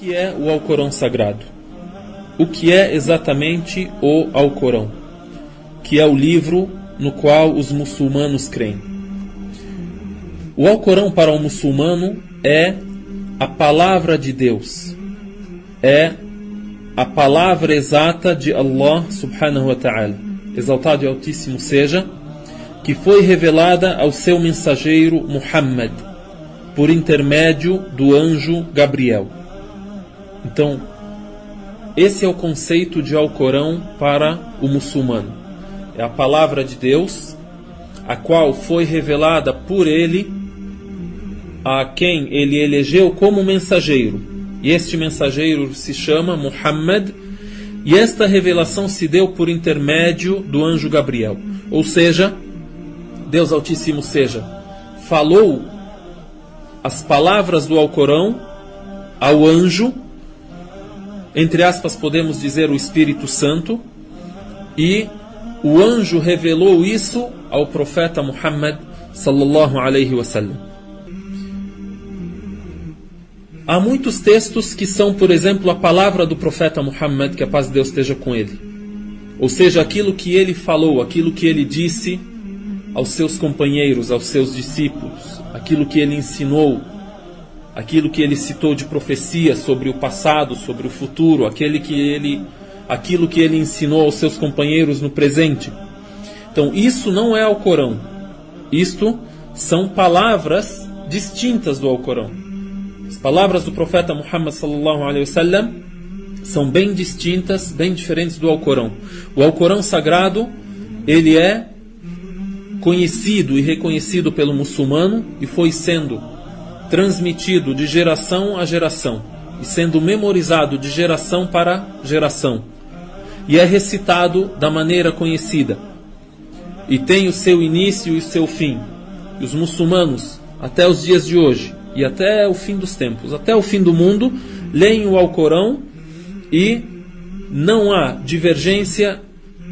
que é o Alcorão Sagrado? O que é exatamente o Alcorão? Que é o livro no qual os muçulmanos creem. O Alcorão para o muçulmano é a palavra de Deus. É a palavra exata de Allah subhanahu wa ta'ala. Exaltado e altíssimo seja, que foi revelada ao seu mensageiro Muhammad, por intermédio do anjo Gabriel. Então, esse é o conceito de Alcorão para o muçulmano. É a palavra de Deus, a qual foi revelada por ele a quem ele elegeu como mensageiro. E este mensageiro se chama Muhammad, e esta revelação se deu por intermédio do anjo Gabriel. Ou seja, Deus Altíssimo seja, falou as palavras do Alcorão ao anjo, entre aspas podemos dizer o Espírito Santo, e o anjo revelou isso ao profeta Muhammad sallallahu alaihi wasallam. Há muitos textos que são, por exemplo, a palavra do profeta Muhammad, que a paz de Deus esteja com ele. Ou seja, aquilo que ele falou, aquilo que ele disse aos seus companheiros, aos seus discípulos, aquilo que ele ensinou, aquilo que ele citou de profecia sobre o passado, sobre o futuro, aquilo que ele ensinou aos seus companheiros no presente. Então, isso não é Alcorão. Isto são palavras distintas do Alcorão. As palavras do profeta Muhammad sallallahu alaihi wasallam são bem distintas, bem diferentes do Alcorão. O Alcorão Sagrado, ele é conhecido e reconhecido pelo muçulmano e foi sendo transmitido de geração a geração e sendo memorizado de geração para geração, e é recitado da maneira conhecida e tem o seu início e o seu fim. E os muçulmanos, até os dias de hoje e até o fim dos tempos, até o fim do mundo, leem o Alcorão, e não há divergência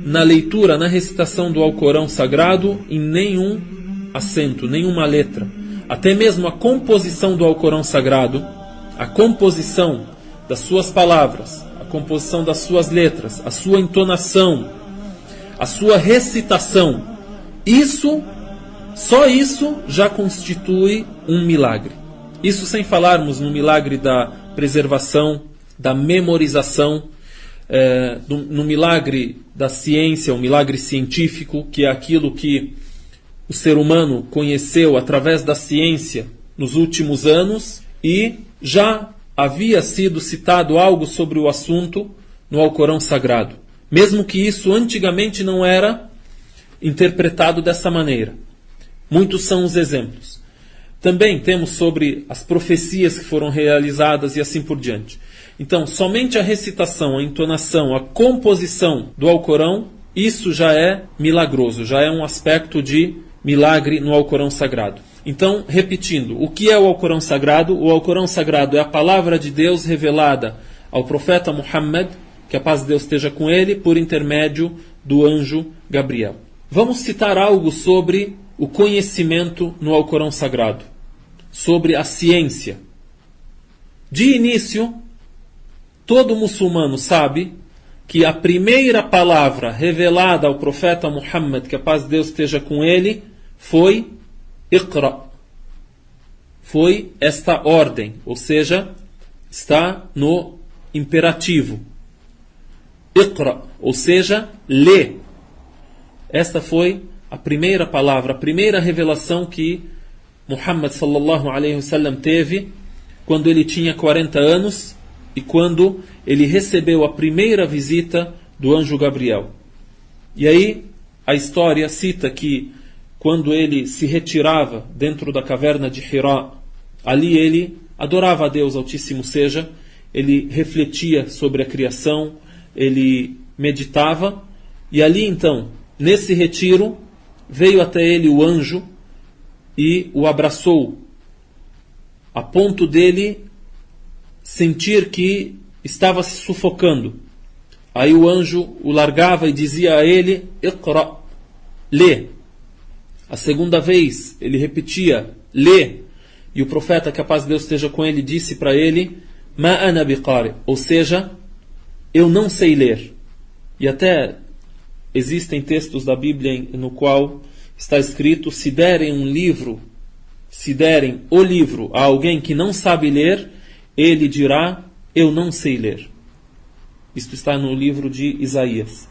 na leitura, na recitação do Alcorão Sagrado em nenhum acento, nenhuma letra. Até mesmo a composição do Alcorão Sagrado, a composição das suas palavras, a composição das suas letras, a sua entonação, a sua recitação, só isso já constitui um milagre. Isso sem falarmos no milagre da preservação, da memorização, no milagre da ciência, o milagre científico, que é aquilo que o ser humano conheceu através da ciência nos últimos anos, e já havia sido citado algo sobre o assunto no Alcorão Sagrado, mesmo que isso antigamente não era interpretado dessa maneira. Muitos são os exemplos. Também temos sobre as profecias que foram realizadas e assim por diante. Então, somente a recitação, a entonação, a composição do Alcorão, isso já é milagroso, já é um aspecto de milagre no Alcorão Sagrado. Então, repetindo, o que é o Alcorão Sagrado? O Alcorão Sagrado é a palavra de Deus revelada ao profeta Muhammad, que a paz de Deus esteja com ele, por intermédio do anjo Gabriel. Vamos citar algo sobre o conhecimento no Alcorão Sagrado, sobre a ciência. De início, todo muçulmano sabe que a primeira palavra revelada ao profeta Muhammad, que a paz de Deus esteja com ele, foi Iqra. Foi esta ordem, ou seja, está no imperativo. Iqra, ou seja, lê. Esta foi a primeira palavra, a primeira revelação que Muhammad sallallahu alaihi wasallam teve quando ele tinha 40 anos e quando ele recebeu a primeira visita do anjo Gabriel. E aí a história cita que quando ele se retirava dentro da caverna de Hira, ali ele adorava a Deus Altíssimo seja, ele refletia sobre a criação, ele meditava, e ali então, nesse retiro, veio até ele o anjo e o abraçou, a ponto dele sentir que estava se sufocando. Aí o anjo o largava e dizia a ele, Iqra, lê. A segunda vez ele repetia, lê. E o profeta, que a paz de Deus esteja com ele, disse para ele, Ma ana biqari, ou seja, eu não sei ler. E até existem textos da Bíblia no qual está escrito: se derem o livro a alguém que não sabe ler, ele dirá: eu não sei ler. Isto está no livro de Isaías.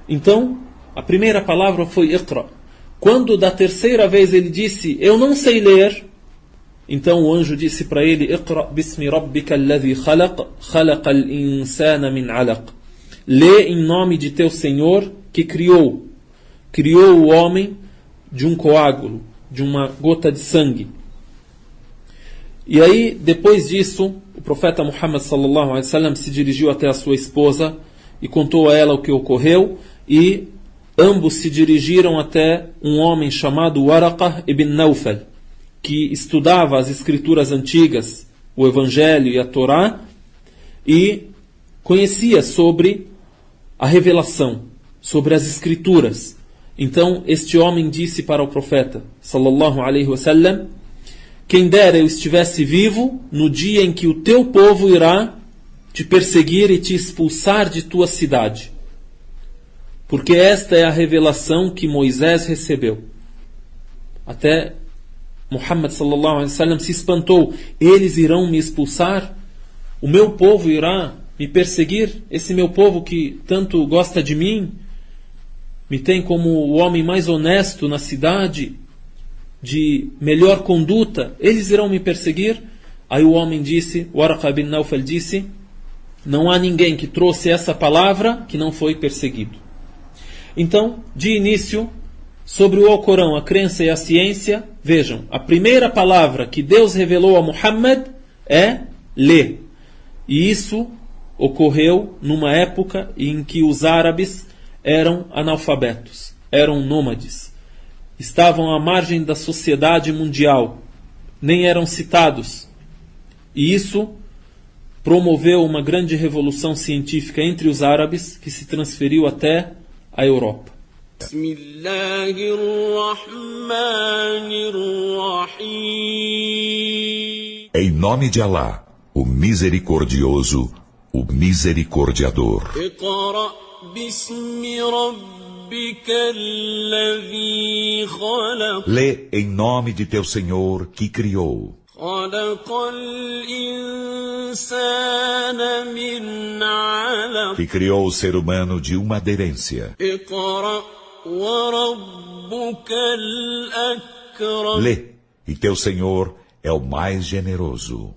Então, a primeira palavra foi Iqra. Quando da terceira vez ele disse: eu não sei ler, então o anjo disse para ele: Iqra bismi rabbika alladhi khalaq, khalaqa al-insana min alaq. Lê em nome de teu Senhor que criou o homem de um coágulo, de uma gota de sangue. E aí, depois disso, o profeta Muhammad sallallahu alaihi wasallam se dirigiu até a sua esposa e contou a ela o que ocorreu, e ambos se dirigiram até um homem chamado Waraqah ibn Nawfal, que estudava as escrituras antigas, o Evangelho e a Torá, e conhecia sobre a revelação, sobre as escrituras. Então este homem disse para o profeta sallallahu alaihi wasallam: quem dera eu estivesse vivo no dia em que o teu povo irá te perseguir e te expulsar de tua cidade, porque esta é a revelação que Moisés recebeu. Até Muhammad sallallahu alaihi wasallam se espantou: eles irão me expulsar? O meu povo irá me perseguir? Esse meu povo que tanto gosta de mim, me tem como o homem mais honesto na cidade, de melhor conduta, eles irão me perseguir? Aí o homem disse, Waraqah bin Nawfal disse: não há ninguém que trouxe essa palavra que não foi perseguido. Então, de início, sobre o Alcorão, a crença e a ciência, vejam, a primeira palavra que Deus revelou a Muhammad é lê. E isso ocorreu numa época em que os árabes eram analfabetos, eram nômades, estavam à margem da sociedade mundial, nem eram citados. E isso promoveu uma grande revolução científica entre os árabes, que se transferiu até a Europa. Em nome de Alá, o Misericordioso, o Misericordiador. Lê em nome de teu Senhor que criou. Que criou o ser humano de uma aderência. Lê, e teu Senhor é o mais generoso.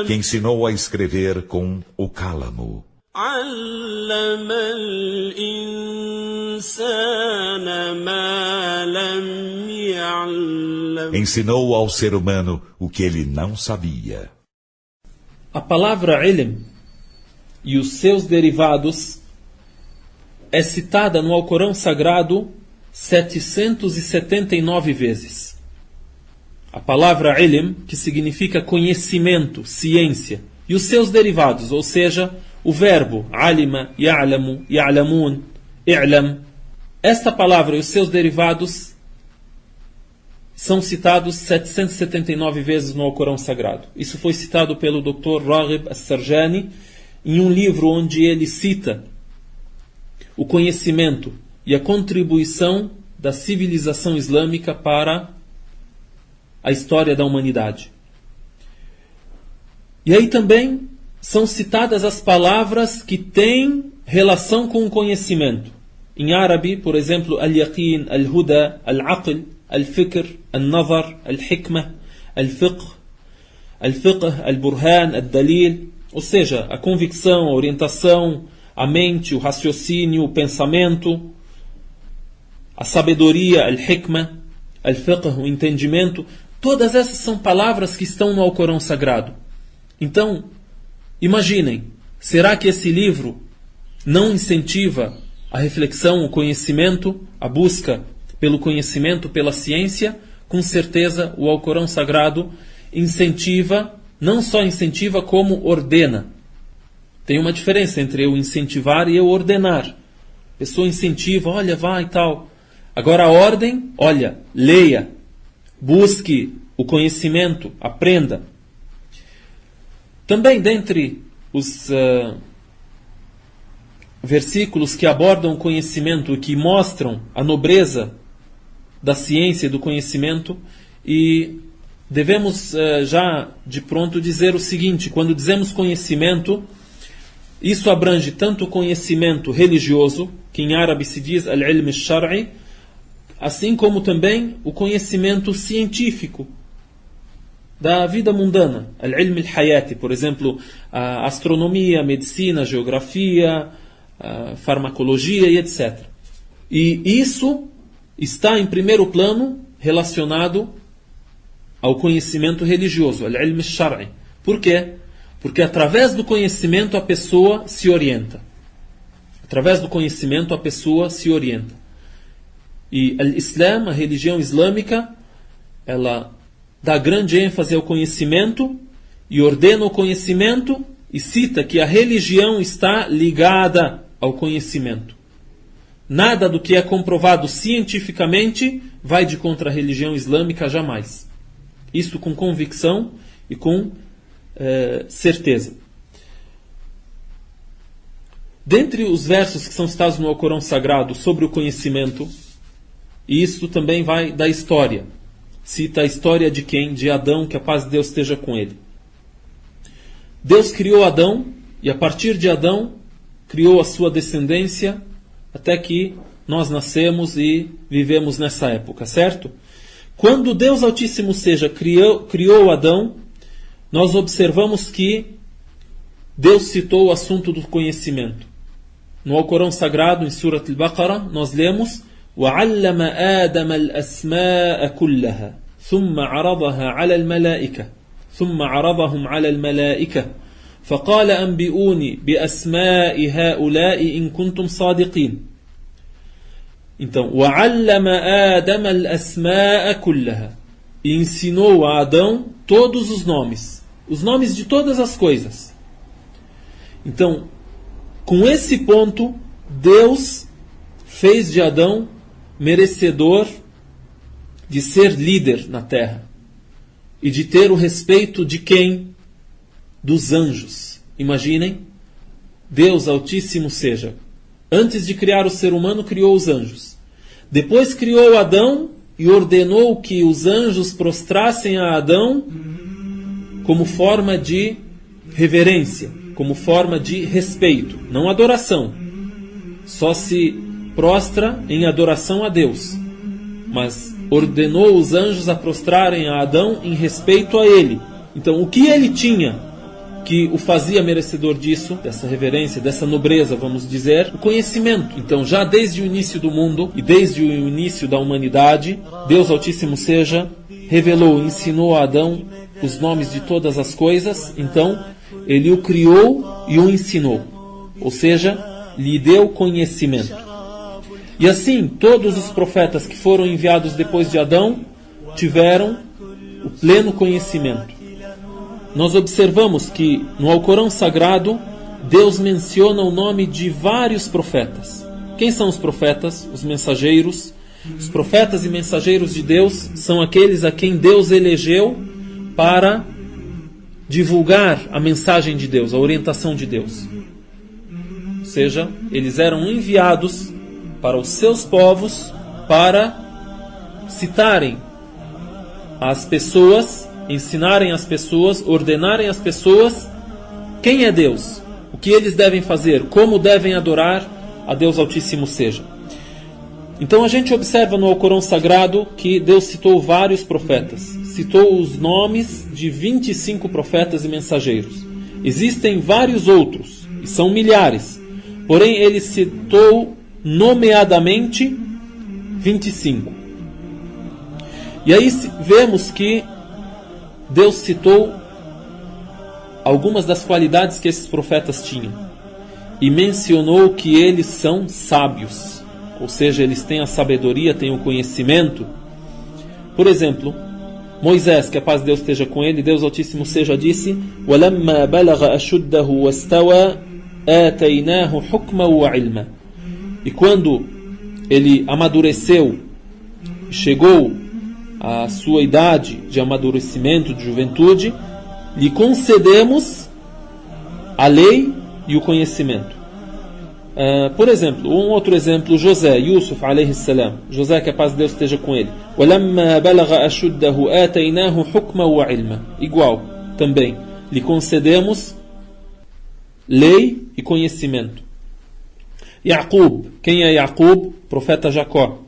Que ensinou a escrever com o cálamo. Ensinou ao ser humano o que ele não sabia. A palavra ilm e os seus derivados é citada no Alcorão Sagrado 779 vezes. A palavra ilm, que significa conhecimento, ciência, e os seus derivados, ou seja, o verbo alima, ya'lamu, ya'lamun, i'lam. Esta palavra e os seus derivados são citados 779 vezes no Alcorão Sagrado. Isso foi citado pelo Dr. Raghib As-Sarjani em um livro onde ele cita o conhecimento e a contribuição da civilização islâmica para a história da humanidade. E aí também são citadas as palavras que têm relação com o conhecimento. Em árabe, por exemplo, al-yaqin, al-huda, al-aql, al-fikr, al-nazar, al-hikmah, al-fiqh, al-burhan, al-dalil, ou seja, a convicção, a orientação, a mente, o raciocínio, o pensamento, a sabedoria, al-hikmah, al-fiqh, o entendimento. Todas essas são palavras que estão no Alcorão Sagrado. Então, imaginem, será que esse livro não incentiva a reflexão, o conhecimento, a busca pelo conhecimento, pela ciência? Com certeza o Alcorão Sagrado incentiva, não só incentiva, como ordena. Tem uma diferença entre eu incentivar e eu ordenar. A pessoa incentiva, olha, vai e tal. Agora a ordem, olha, leia. busque o conhecimento, aprenda. Também dentre os versículos que abordam o conhecimento e que mostram a nobreza da ciência e do conhecimento, e devemos já de pronto dizer o seguinte: quando dizemos conhecimento, isso abrange tanto o conhecimento religioso, que em árabe se diz al-ilm al-shar'i, assim como também o conhecimento científico da vida mundana, al-ilm al-hayati, por exemplo, a astronomia, a medicina, a geografia, a farmacologia e etc. E isso está em primeiro plano relacionado ao conhecimento religioso, al-ilm al-shar'i. Por quê? Porque através do conhecimento a pessoa se orienta. Através do conhecimento a pessoa se orienta. E al-Islam, a religião islâmica, ela dá grande ênfase ao conhecimento e ordena o conhecimento e cita que a religião está ligada ao conhecimento. Nada do que é comprovado cientificamente vai de contra a religião islâmica jamais. Isso com convicção e com certeza. Dentre os versos que são citados no Alcorão Sagrado sobre o conhecimento, e isso também vai da história. Cita a história de quem? De Adão, que a paz de Deus esteja com ele. Deus criou Adão, e a partir de Adão, criou a sua descendência, até que nós nascemos e vivemos nessa época, certo? Quando Deus Altíssimo Seja criou Adão, nós observamos que Deus citou o assunto do conhecimento. No Alcorão Sagrado, em Surat Al-Baqarah, nós lemos وَعَلَّمَ آدَمَ الْأَسْمَاءَ كُلَّهَا ثُمَّ عَرَضَهَا على الملائكة ثم عرضهم على الملائكة فقال أنبئوني بأسماء هؤلاء إن كنتم صادقين. Então, وَعَلَّمَ آدَمَ الْأَسْمَاءَ كُلَّهَا, e ensinou a Adão todos os nomes de todas as coisas. Então, com esse ponto, Deus fez de Adão merecedor de ser líder na terra e de ter o respeito de quem? Dos anjos. Imaginem, Deus Altíssimo Seja, antes de criar o ser humano, criou os anjos. Depois criou Adão e ordenou que os anjos prostrassem a Adão como forma de reverência, como forma de respeito, não adoração. Só se prostra em adoração a Deus, mas ordenou os anjos a prostrarem a Adão em respeito a ele. Então, o que ele tinha que o fazia merecedor disso, dessa reverência, dessa nobreza, vamos dizer? O conhecimento. Então, já desde o início do mundo e desde o início da humanidade, Deus Altíssimo Seja revelou, ensinou a Adão os nomes de todas as coisas. Então, ele o criou e o ensinou, ou seja, lhe deu conhecimento. E assim, todos os profetas que foram enviados depois de Adão tiveram o pleno conhecimento. Nós observamos que no Alcorão Sagrado, Deus menciona o nome de vários profetas. Quem são os profetas? Os mensageiros. Os profetas e mensageiros de Deus são aqueles a quem Deus elegeu para divulgar a mensagem de Deus, a orientação de Deus. Ou seja, eles eram enviados para os seus povos para citarem as pessoas, ensinarem as pessoas, ordenarem as pessoas quem é Deus, o que eles devem fazer, como devem adorar a Deus Altíssimo Seja. Então a gente observa no Alcorão Sagrado que Deus citou vários profetas, citou os nomes de 25 profetas e mensageiros. Existem vários outros, e são milhares, porém ele citou nomeadamente 25. E aí vemos que Deus citou algumas das qualidades que esses profetas tinham e mencionou que eles são sábios, ou seja, eles têm a sabedoria, têm o conhecimento. Por exemplo, Moisés, que a paz de Deus esteja com ele, Deus Altíssimo Seja, disse: وَلَمَّا بَلَغَ أَشُدَّهُ وَاسْتَوَى آتَيْنَاهُ حُكْمًا وَعِلْمًا. E quando ele amadureceu, chegou a sua idade de amadurecimento, de juventude, lhe concedemos a lei e o conhecimento. Por exemplo, um outro exemplo, José, Yusuf alayhi salam. José, que a paz de Deus esteja com ele. وَلَمَّا بَلَغَ أَشُدَّهُ آتَيْنَاهُ حُكْمًا وَعِلْمًا. Igual, também, lhe concedemos lei e conhecimento. Yaqub, quem é Yaqub? Profeta Jacó.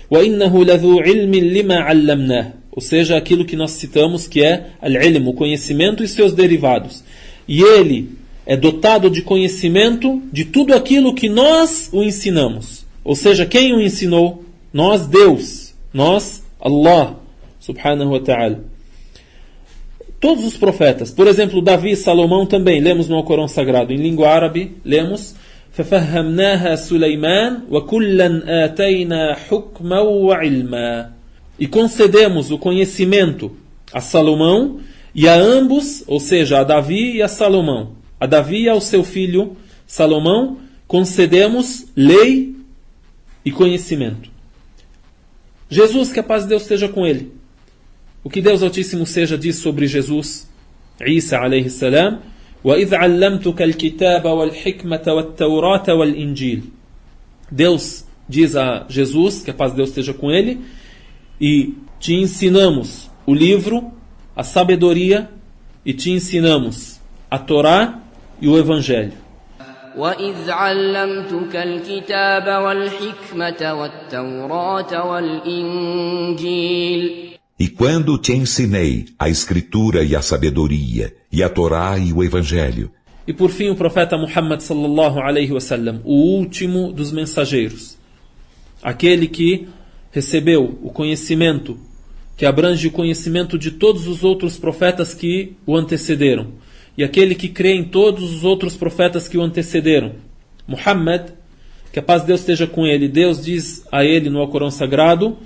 وَإِنَّهُ لَذُو عِلْمٍ لِمَا عَلَّمْنَاهُ. Ou seja, aquilo que nós citamos que é al-ilm, o conhecimento e seus derivados. E ele é dotado de conhecimento de tudo aquilo que nós o ensinamos. Ou seja, quem o ensinou? Nós, Deus. Nós, Allah, subhanahu wa ta'ala. Todos os profetas. Por exemplo, Davi e Salomão também. Lemos no Alcorão Sagrado. Em língua árabe, lemos فَفَهَّمْنَاهَا سُلَيْمَانَ وَكُلًّا آتَيْنَا حُكْمًا وَعِلْمًا. E concedemos o conhecimento a Salomão e a ambos, ou seja, a Davi e a Salomão. A Davi e ao seu filho Salomão concedemos lei e conhecimento. Jesus, que a paz de Deus esteja com ele. O que Deus Altíssimo seja diz sobre Jesus, Isa alayhi salam, وَإِذْ عَلَّمْتُكَ الْكِتَابَ وَالْحِكْمَةَ وَالتَّوْرَاةَ وَالْإِنْجِيلَ. Deus diz a Jesus, que a paz de Deus esteja com ele, e te ensinamos o livro, a sabedoria, e te ensinamos a Torá e o Evangelho. وَإِذْ عَلَّمْتُكَ الْكِتَابَ وَالْحِكْمَةَ وَالتَّوْرَاةَ وَالْإِنْجِيلَ. E quando te ensinei a escritura e a sabedoria, e a Torá e o Evangelho. E por fim o profeta Muhammad sallallahu alaihi wasallam, o último dos mensageiros. Aquele que recebeu o conhecimento, que abrange o conhecimento de todos os outros profetas que o antecederam. E aquele que crê em todos os outros profetas que o antecederam. Muhammad, que a paz de Deus esteja com ele, Deus diz a ele no Alcorão Sagrado,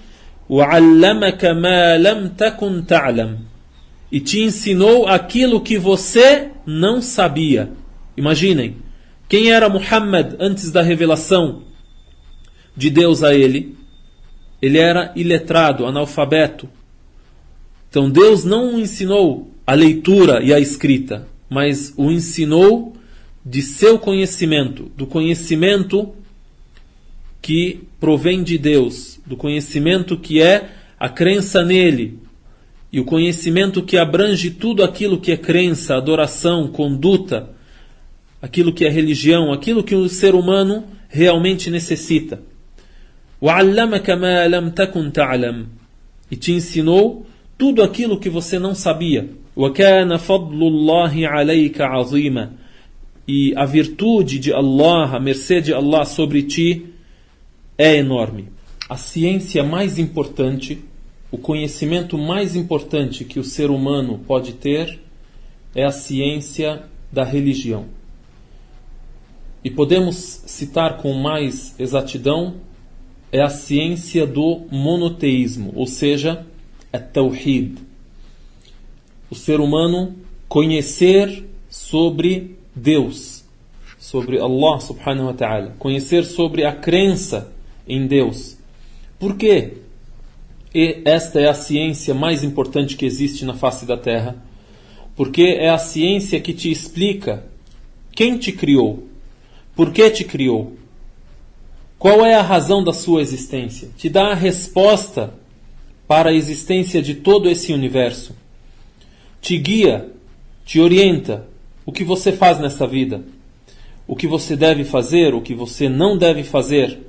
وَعَلَّمَكَ مَا لَمْ تَكُنْ تَعْلَمْ. E te ensinou aquilo que você não sabia. Imaginem, quem era Muhammad antes da revelação de Deus a ele? Ele era iletrado, analfabeto. Então Deus não o ensinou a leitura e a escrita, mas o ensinou de seu conhecimento, do conhecimento que provém de Deus, do conhecimento que é a crença nele, e o conhecimento que abrange tudo aquilo que é crença, adoração, conduta, aquilo que é religião, aquilo que o ser humano realmente necessita. وَعَلَّمَكَ مَا لَمْ تَكُنْ تَعْلَمْ. E te ensinou tudo aquilo que você não sabia. وَكَانَ فَضْلُ اللَّهِ عَلَيْكَ عَظِيمًا. E a virtude de Allah, a mercê de Allah sobre ti é enorme. A ciência mais importante, o conhecimento mais importante que o ser humano pode ter é a ciência da religião. E podemos citar com mais exatidão, é a ciência do monoteísmo, ou seja, a Tawhid. O ser humano conhecer sobre Deus, sobre Allah subhanahu wa ta'ala, conhecer sobre a crença em Deus. Por quê? E esta é a ciência mais importante que existe na face da Terra, porque é a ciência que te explica quem te criou, por que te criou, qual é a razão da sua existência, te dá a resposta para a existência de todo esse universo, te guia, te orienta o que você faz nesta vida, o que você deve fazer, o que você não deve fazer.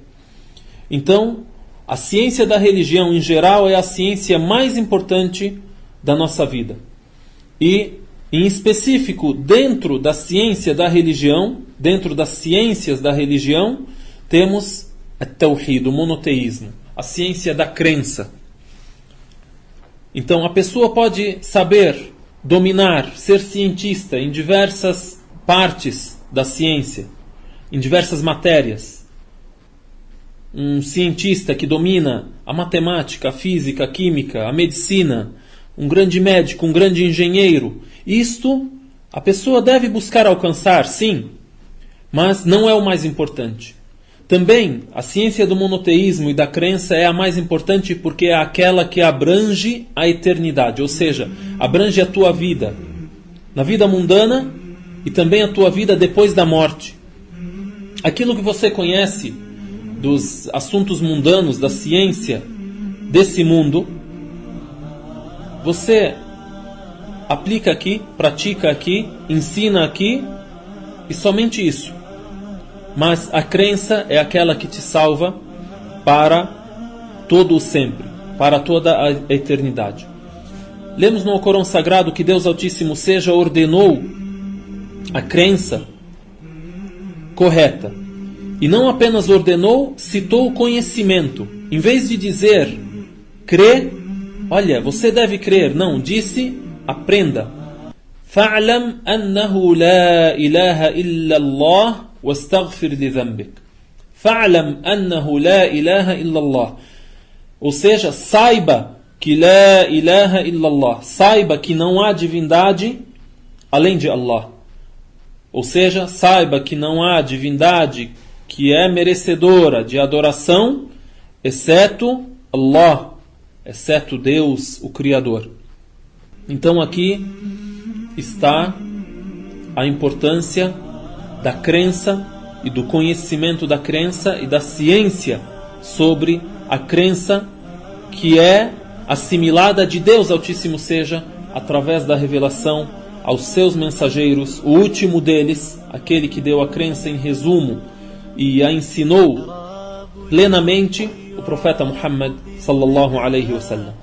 Então, a ciência da religião em geral é a ciência mais importante da nossa vida. E, em específico, dentro da ciência da religião, dentro das ciências da religião, temos a Tawhid, o monoteísmo, a ciência da crença. Então, a pessoa pode saber, dominar, ser cientista em diversas partes da ciência, em diversas matérias. Um cientista que domina a matemática, a física, a química, a medicina, um grande médico, um grande engenheiro. Isto a pessoa deve buscar alcançar, sim, mas não é o mais importante. Também, a ciência do monoteísmo e da crença é a mais importante porque é aquela que abrange a eternidade, ou seja, abrange a tua vida, na vida mundana e também a tua vida depois da morte. Aquilo que você conhece dos assuntos mundanos, da ciência desse mundo, você aplica aqui, pratica aqui, ensina aqui e somente isso. Mas a crença é aquela que te salva para todo o sempre, para toda a eternidade. Lemos no Alcorão Sagrado que Deus Altíssimo seja ordenou a crença correta. E não apenas ordenou, citou o conhecimento. Em vez de dizer, crê, olha, você deve crer. Não, disse, aprenda. Fa'lam annahu la ilaha illa Allah wastaghfir li dhanbik. Fa'lam annahu la ilaha illa Allah. Ou seja, saiba que la ilaha illa Allah. Saiba que não há divindade além de Allah. Ou seja, saiba que não há divindade que é merecedora de adoração, exceto Allah, exceto Deus, o Criador. Então aqui está a importância da crença e do conhecimento da crença e da ciência sobre a crença que é assimilada de Deus Altíssimo seja através da revelação aos seus mensageiros, o último deles, aquele que deu a crença em resumo e a ensinou plenamente, o profeta Muhammad sallallahu alaihi wasallam.